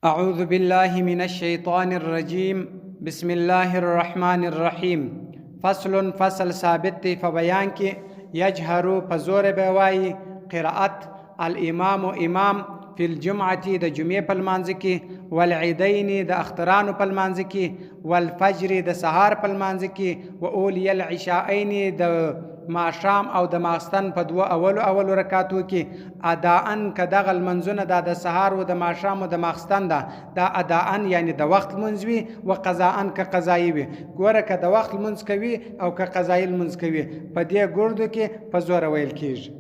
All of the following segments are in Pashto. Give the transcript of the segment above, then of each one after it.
أعوذ بالله من الشيطان الرجيم بسم الله الرحمن الرحيم فصل ثابت دی فبیان کی یجهرو پزور بیوائی قراءت الامام امام فی الجمعة د جمعه پلمانځ کی والعیدین د اخترانو پلمانځ کی والفجر د سهار پلمانځ کی و اولی العشاءین د ماښام او د ماخستن په دوه اولو رکعاتو کې اداءن کدغه المنځونه د سهار او د ماښام او د ماخستن دا اداءن یعنی د وخت منځ وي او قضاءن که قضایي وي. ګوره که د وخت منځ کوي او که قضایي منځ کوي په دې ګردو کې په زور ویل کېږي.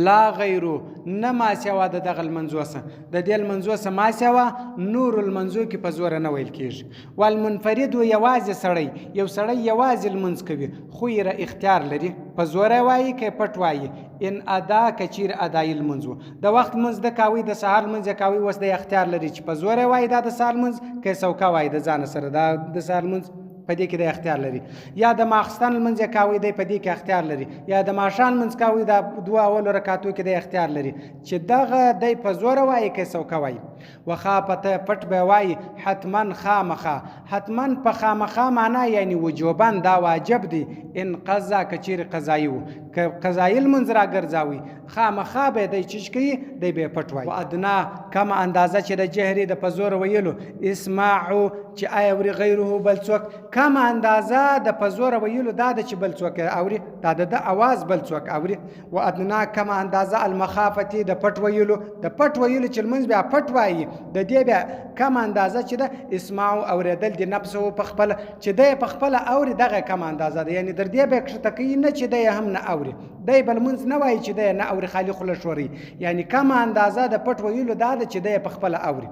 لا غیرو نه ما سوا د دغه المنځو سه د دې المنځو سه ما سوا نور المنځو کې په زور نه ویل کېږي. والمنفرد یوازې سړی یو سړی یوازې المنځ کوي خو یې اختیار لري په زور وایي که پټ وایي ان ادا کچیر ادای المنځ د وخت منځ د کاوي د سهار منځ کاوي وس د اختیار لري چې په زور وایي دا د سهار منځ که سوکا وایي د ځان سره دا د سهار منځ په دې کې د اختیار لري یا د ماخستن منځ کاوي دی په دې کې اختیار لري یا د ماښام منځ کاوي د دوه اولو رکعاتو کې د اختیار لري چې دغه دی په زور وایي که سوکا وایي. وخافته پټ به وایي حتما خامخا حتما په خامخا معنا یعنی وجوبا دا واجب دی ان قضا کچیر قضایي و که قضایي المنځ را ګرځاوي خامخا به دی چې کوي دی به پټ وایي. وادنا کم اندازه چې د جهري د په زور ویلو اسماعو چې آیا وري غیره بل څوک کم اندازه د په زور ویلو دا د چې بل څوک اوري دا د اواز بل څوک اوري. وادنا کم اندازه المخافتی د پټ ویلو د پټ ویلو چې المنځ بیا پټ وایي د دې بیا کم اندازه چې د اسماعو اوریدل د نفس او په خپل چې د په خپل اوري دغه کم اندازه ده یعنی در دې به کښته کوي نه چې د هم نه اوري دی بل منځ نه وایي چې د نه اوري خالي خله شوري یعنی کم اندازه د پټ ویلو دا چې د په خپل اوري.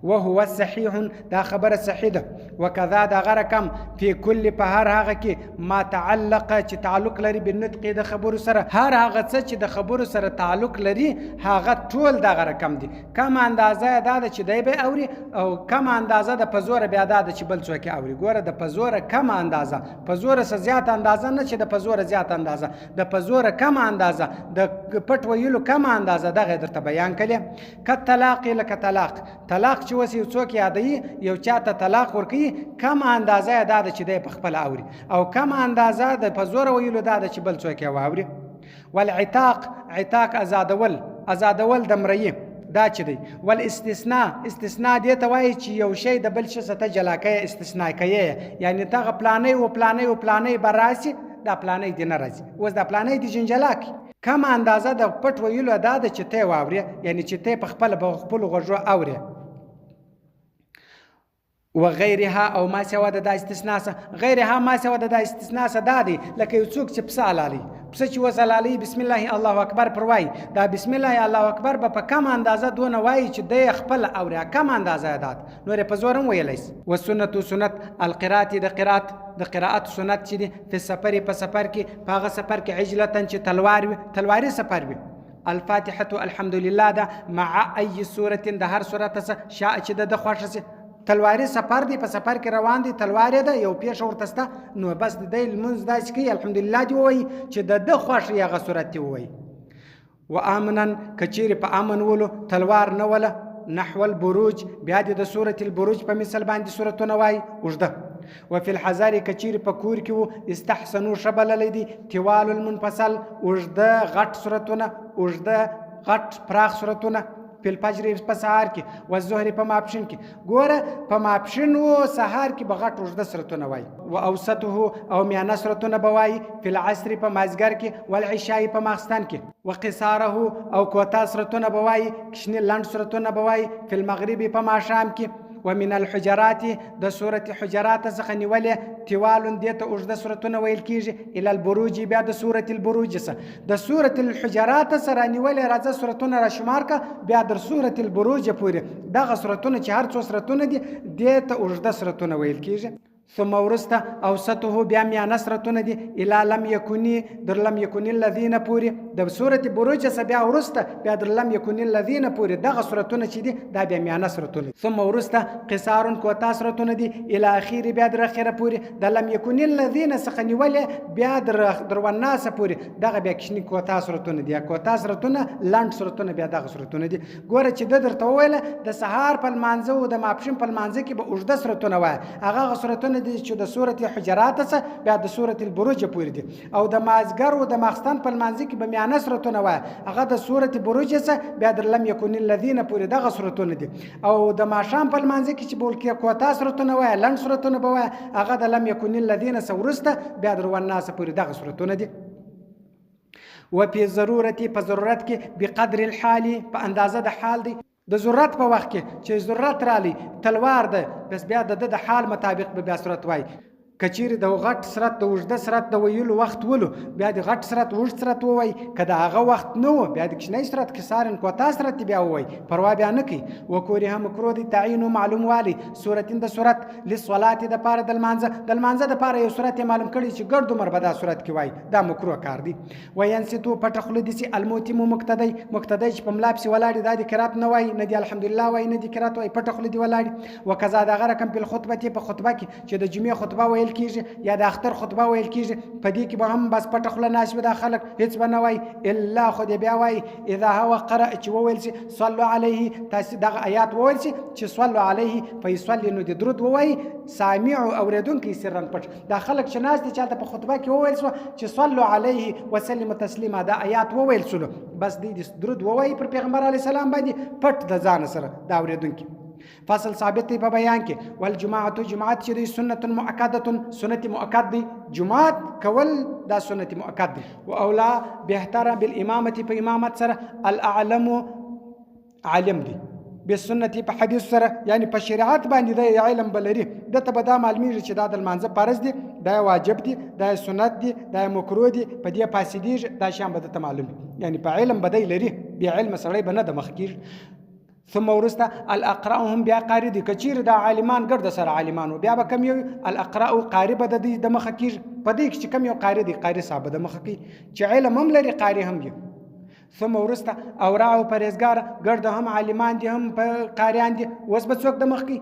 وهو صحیح دا خبره صحیح ده. وکذا دا غره کم فی کل په هر هغه کې ما تعلق چې تعلق لري بالنطق د خبرو سره هر هغه څه چې د خبرو سره تعلق لري هغه ټول دا غره کم دي. کم اندازه دا چې دی به اوري او کم اندازه د پزور بیا دا چې بل څوک اوري. ګوره د پزور کم اندازه پزور سره زیات اندازه نه چې د پزور زیات اندازه د پزور کم اندازه د پټ ویلو کم اندازه دغه درته بیان کړي. ک طلاق لک طلاق چې وسی څوک یادوي یو چاته طلاق ورکوي کم اندازه دا چې دی په خپل اوري او کم اندازه د پزور ویلو دا چې بل څوک اوري. والعتاق ازادول د مریه دا چې دی. والاستثناء دې ته وایي چې یو شی د بل شي څخه جلا کوي استثناء کوي یعنی تغه پلانې براسي دا پلانې دی نه راځي اوس دا پلانې دی جنجلا کی کم اندازه د پټ ویلو دا چې ته واوري یعنی چې ته په خپل غوږو اوري. وغیرها او ما سوا د استثناء غیرها ما سوا د استثناء دادی لکه یو څوک چې پس علالي پس چې وسلالی بسم الله الله اکبر پر وای دا بسم الله الله اکبر په کم اندازه دونه وای چې د خپل اوري کم اندازه دات نور په زورم ویلیس. وسنت القرات د قرات سنت چې دی په سفر کې په هغه سفر کې عجلتن چې تلواري سفر وي. الفاتحه الحمدلله دا مع ای سوره د هر سوره شاء چې د خوښه تلواري سفر دی په سفر کې روان دی تلواري ده یو پیښ ورتسته نو بس د المنځ داس کې الحمدلله دی وای چې د خوښ یغه صورت دی وای. وامنن کچیر په امن ولو تلوار نه ولا نحو البروج بیا د سوره البروج په مثال باندې سورته وای وجده. وفي الحذار کچیر په کور کې استحسنوا شبل لدی طوال المنفصل وجده غټ سورته وجده غټ پراخ سورته په الفجر په سحر کې او الظهر په ماپښین کې ګوره په ماپښین او سحر کې بغټ وجده سرتونه وای. او اوسطه او میانه سرتونه بوای په العصر په مازګر کې والعشاء په ماخستان کې. وقصاره او کوتا سرتونه بوای کښنی لاند سرتونه بوای په المغرب په ماښام کې. ومن الحجرات د سوره حجرات څخه نیولې طوال دیته اوږده سورتونه ویل کیږي ال البروج بیا د سوره البروج سره د سوره الحجرات سره نیولې راځه سورتونه را شمار کا بیا د سوره البروج پورې دغه سورتونه چې هر څو سورتونه دي دیته اوږده سورتونه ویل کیږي. ثم ورسته اوسطه بیا میانه سرتونه دي الی لم یکونی در لم یکونی الذین پورې د سورت بروج څخه بیا ورسته بیا در لم یکونی الذین پورې دغه سورتونه چې دي دا بیا میانه سرتونه. ثم ورسته قصار کوتا سرتونه دي الی اخیر بیا در اخره پورې د لم یکونی الذین څخه نیولې بیا در والناس پورې دغه بیا کښنی کوتا سرتونه دي. کوتا سرتونه لاند سرتونه بیا دغه سرتونه دي. ګوره چې د درته وویله د سهار په لمانځه او د ماپښین په لمانځه کې به اوږده سرتونه وایه هغه سرتونه دي چې د سورت حجرات څخه بیا د سورت البروج پورې دي او د مازګر او د ماخستن په لمانځه کې به میانه سورتونه وایه هغه د سورت بروج څخه بیا در لم یکن الذین پورې دغه سورتونه دي او د ماښام په لمانځه کې چې بول کې کوتا سورتونه وایه لنډ سورتونه به وایه هغه د لم یکن الذین څخه وروسته بیا در والناس پورې دغه سورتونه دي. وفي ضرورتي په ضرورت کې بقدر الحال په اندازه د حال دی. د ضرورت په وخت کې چې ضرورت رالی تلوار ده بس بیا د حال مطابق به بیا صورت وای. کچیر د غټ سرت د وجده سرت د ویلو وخت ولو بیا د غټ سرت وجد سرت وای کدا هغه وخت نو بیا د کښنی سرت کسارن کوتا سرت بیا وای پروا بیا نه کی. وکوره مکرو دي تعین معلوم والی صورتین د صورت للصلاه د پاره د المانزه د پاره یو صورت معلوم کړي چې ګرد عمر بدا صورت کی وای دا مکرو کار دی. وینستو پټخل دي سي الموتم مقتدی چې په ملابس ولاړ د قرات نه وای نه دی الحمدلله وای نه دی قرات وای پټخل دي ولاړ. وکذا د غره کم په خطبه په خطبه کې چې د جمعې خطبه ویل کیږي یا د اختر خطبه ویل کیږي په دې کې به هم بس پټه خوله ناست وي دا خلک هیڅ به نه وایي الا خو دې بیا وایي اذا هو قرأ چې وویل سي صلوا علیه تاسې دغه آیات وویل سي چې صلوا علیه فیصلي نو د درود ووایي سامع اورېدونکی سرا پټ دا خلک چې ناست دي چاته په خطبه کې وویل سوه چې صلوا علیه وسلم تسلیما دا آیات وویل سولو بس دې درود ووایي پر پیغمبر علیه السلام باندې پټ د ځان سره دا اورېدونکي. فصل ثابت دی په بیان کې والجماعت جماعت چې دی سنت مؤکده سنت مؤکد دی جماعت کول دا سنت مؤکد دی. و اولا بهتره بالامامه په امامت سره الاعلم عالم دی بالسنت په حدیث سره یعنی په شریعت باندې د علم بلري د ته به دا معلومیږي چې دا د لمانځه فرض دی دا واجب دی دا سنت دی دا مکروه دی په دې فاسدیږي دا شان به د ته معلوم یعنی په علم بدای لري بیا علم سره به نه د مخ کیږي. ثم ورسته الاقراهم بیا قاری دي کچیر دا عالمان ګرد سره عالمانو بیا به کم یو الاقرا قاری به د مخ کیږي په دې چې کم یو قاری دی قاری صاحب د مخ کی چې علم هم لري قاری هم دی. ثم ورسته اورا او پرهیزګار ګرد هم عالمان دي هم قاریان دي اوس به څوک د مخ کی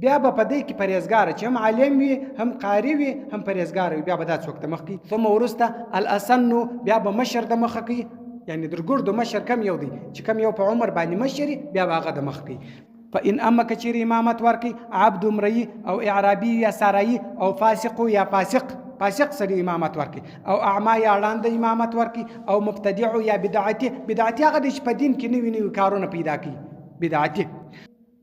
بیا به په دې کې پرهیزګار چې هم عالم وي هم قاری وي هم پرهیزګار وي بیا به دا څوک د مخ کی. ثم ورسته الاسن بیا به مشر د مخ کی یعنی در ګردو مشر کم یو دی چې کم یو په عمر باندې مشري بیا هغه د مخ کی. فان اما کچری امامت ورکی عبد امری او اعرابی یا سرایی او فاسق یا فاسق سری امامت ورکی او اعما یا لاند امامت ورکی او مبتدع یا بدعتی هغه د په دین کې نوی کارونه پیدا کی بدعتی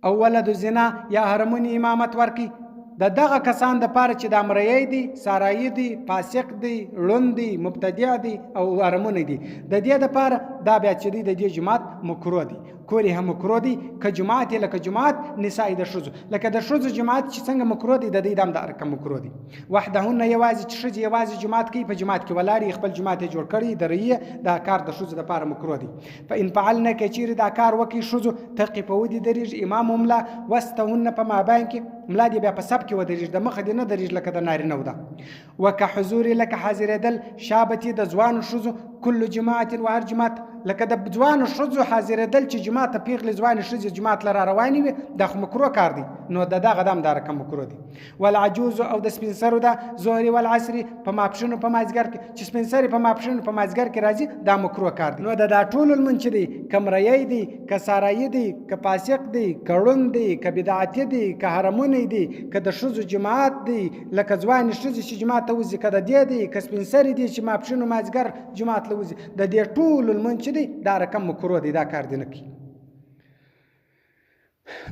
او ولد زنا یا حرمونی امامت ورکی دغه کسان د پاره چې د امرای دي سارای دي فاسق دي لوند دي مبتدع دي او ارمون دي د دې د پاره دا بیا چې د دې جماعت مکروه دي کوری هم مکروه دي ک جماعت لکه جماعت نساء د شذ لکه د شذ جماعت چې څنګه مکروه دي د دې دم د ارکه مکروه دي وحدهن یوازې چې شذ یوازې جماعت کوي په جماعت کې ولاړی خپل جماعت جوړ کړي درې دا کار د شذ د پاره مکروه دي. فان فعلنا کچیر دا کار وکي شذ تقفو دي درج امام املا واستهن په مابین کې ملا دی بیا په سب کې ودرېږي د مخه دی نه درېږي لکه د نارینه ده. وکه حضور لکه حاضرېدل شابتي د ځوانو ښځو کل جماعت و هر جماعت لکه د ځوانو ښځو حاضرېدل چې جماعت ته پیغلې ځوانې ښځې جماعت له را روانې وي دا خو مکروه کار دی نو د دغه دم دا رقم مکروه دی. والعجوز او د سپین سرو ده ظهري والعصري په ماپښینو په مازدیګر کې چې سپین سري په ماپښینو په مازدیګر کې راځي دا مکروه کار دی. نو دا ټول لمونځ چې دی که مرایي دی که سارایي دی که فاسق دی که ړوند دی که بدعتي دی که حرمون دی که د ښځو جماعت دی لکه ځوانې ښځې چې جماعت ته وځي که د دې دی که سپین سري دی چې ماپښینو مازدیګر جماعت له وځي د دې ټول لمونځ چې دی دا رقم مکروه دی دا کار دی نه کوي.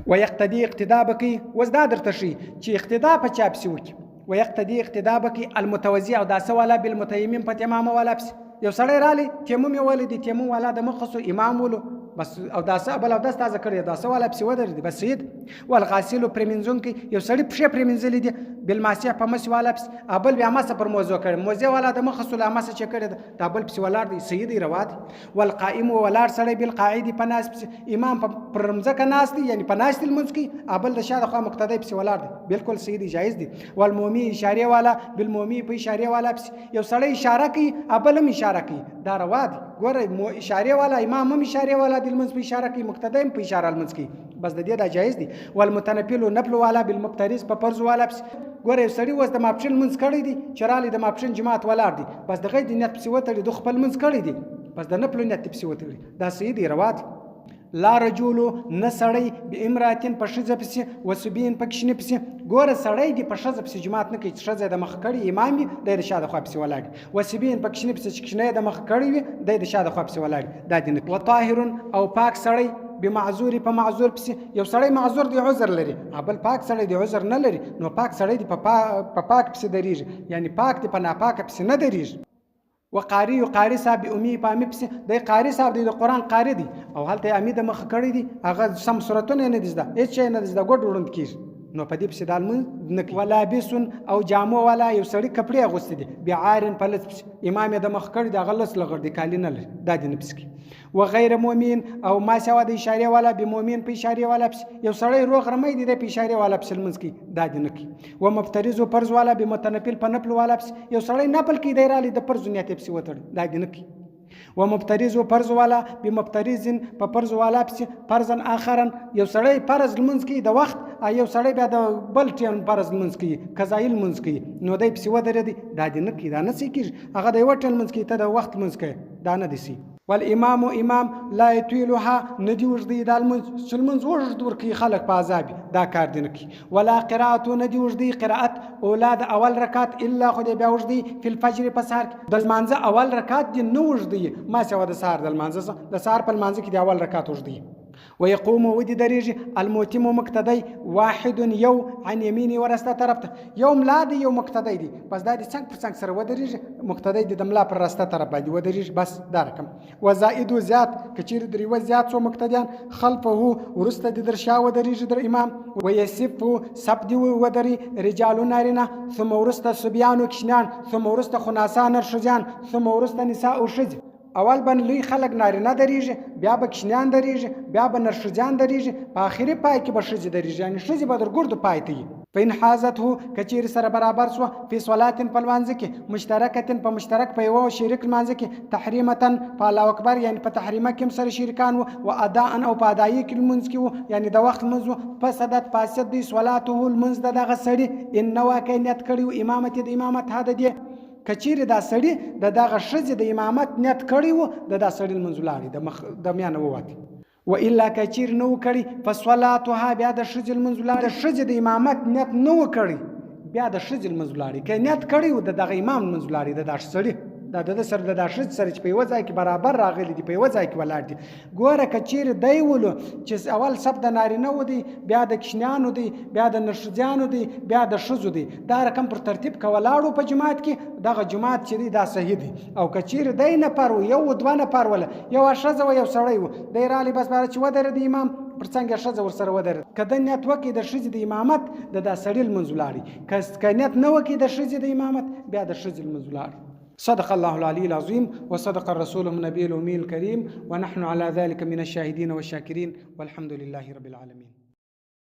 ويقتدي اقتدا بکی وز دا درته ښي چې اقتدا په چا پسې وکړي ويقتدي اقتدا بکی المتوزي او داسه والا بالمتیمم په تمامه والا پسې یو سړی رالی تیمم یې ولی دی تیمم والا د مخصو امام ولو بس او داسه بل او داس تازه کړی داسه والا پسې ودرېدي بس سید والغاسل پرېمنځونکی یو سړی پښې پرېمنځلې دي بالماسح په مس والا پس ابل بیا مس پر موضوع کړي موضوع والا د مخ صلی مس چې کړي دا بل پس ولار دی صحیح دی روا دی والقائم ولار سړی بالقاعد په ناس پس امام پر رمزه ک ناس دی یعنی په ناس تل منځ کې ابل د شاده خو مقتدی پس ولار دی بالکل صحیح دی جایز دی والمومی اشاره والا بالمومی په اشاره والا پس یو سړی اشاره کوي ابل هم اشاره کوي دا روا دی ګوره اشاره والا امام هم اشاره والا د منځ په اشاره کوي مقتدی هم په اشاره منځ کې بس د دې دا جایز دی والمتنفل نفل والا بالمفترض په فرض والا پس ګوره سړی وس د ماپښین منځ کړی دی چرالی د ماپښین جماعت ولاړ دی بس د غیر د نیت پس وتړي د خپل منځ کړی دی بس د نفل نیت پس وتړي دا صحیح دی روا دی لا رجل نسړی بامراتن په شذ پس وسبین په کښنه پس ګوره سړی دی په شذ پس جماعت نه کوي شذ د مخ کړي امامي د شاده خو پس ولاړ وسبین په کښنه پس کښنه د مخ کړي وي د شاده خو پس ولاړ دا دی وطاهر او پاک سړی بمعذور په معذور پس یو سړی معذور دی عذر لري بل پاک سړی دی عذر نه لري نو پاک سړی دی په پاک پس دریږي یعنی پاک دی په ناپاک پس نه دریږي وقاری صاحب امی په امی پس د قاری صاحب دی د قران قاری دی او هلته امی د مخ کړی دی هغه سم سورتونه نه دي هیڅ شي نه دي ګډ وړاند کیږي نو په دې پس دال من نه ولا بیسن او جامو والا یو سړی کپڑے اغوستي دي بیعارن پلس امام د مخ کړی د غلس لغړ دی کالی نه لري دا دی نفس کی وغیر مؤمن او ما سوا د اشاره والا به مؤمن په اشاره والا پس یو سړی روغ رمې دی د په اشاره والا پس منځ کی دا دی نه کی و مفترض او فرض والا به متنفل په نفل والا پس یو سړی نفل کی دی رالی د فرض نیت پس وتړ دا دی نه کی و مفترض و فرض والا بمفترض په فرض والا پس فرضا اخرا یو سړی فرض منځ کی د وخت یو سړی بیا د بل ټیم فرض منځ کی قضایل منځ کی نو دای پس ودرې دی دا دی نه کی دا نه سکی هغه د وټل منځ کی ته د وخت منځ کی دا نه دي والامام امام لا يطيلها ندي وجدي دال منځ وجد ورکی خلق په عذاب دا کار دی نه کی ولا قراءت ندي وجدي قراءت اولاد اول رکعت الا خو بیا وجدي في الفجر پسار د مانزه اول رکعت دی نو وجدي ما سوا د سار د مانزه د سار په مانزه کې د اول رکعت وجدي ويقوم ودي دريجي الموتم مقتدي واحد يو عن يميني ورسته طرف يوم لا دي يوم مقتدي دي بس دا دي څنګه پر څنګه سره ودريجي مقتدي دي دملا پر راسته طرف باندې ودريجي بس دا رقم وزائد زياد کچیر دري وزياد سو مقتديان خلفه ورسته دي درشا ودريجي در امام ويسف سبد ودري رجال نارنا ثم ورسته صبيان وكشنان ثم ورسته خناسان الشجان ثم ورسته نساء وشج اول بن لوی خلق نارینه دریږي بیا به کشنیان دریږي بیا به نرشجان دریږي په اخري پای کې به ښځې دریږي یعنی ښځې به در ګردو پای ته وي فإن حازته کچیر سره برابر سو په صلات په لمانځه کې مشترکتن په مشترک په یو شریک لمانځه کې تحریمتن په الله اکبر یعنی په تحریمه کې سره شریکان او اداء او په ادایي کې لمونځ کې یعنی د وخت لمونځ په صدت فاسد دی صلاته لمونځ دغه سړي ان نو کینت کړي امامت د امامت هدا دی کچیر دا سړی دغه ښځې د امامت نیت کړی وو دا سړی منځلاري د میانه ووتی و الا کچیر نو کړی فصلاتها بیا د ښځې منځلاري د ښځې د امامت نیت نو کړی بیا د ښځې منځلاري ک نیت کړی وو دغه امام منځلاري د سړی دا د سر د داشت سره چې په یو ځای کې برابر راغلي دي په یو ځای کې ولاړ دي ګوره کچیر دی ولو چې اول سب د نارینه و دي بیا د کشنیانو دي بیا د نرشجانو دي بیا د ښځو دي دا رقم پر ترتیب کې ولاړو په جماعت کې دغه جماعت چې دی دا صحیح دی او کچیر دی نه پر یو دوه نه پر ولا یو ښځه و یو سړی و دی رالی بس بار چې ودر دی امام پر څنګه ښځه ور سره ودر کده نیت وکي د ښځې د امامت د سړی منځلاري که نیت نه وکي د ښځې د امامت بیا د ښځې منځلاري صدق الله العلي العظيم وصدق الرسول النبي الأمي الكريم ونحن على ذلك من الشاهدين والشاكرين والحمد لله رب العالمين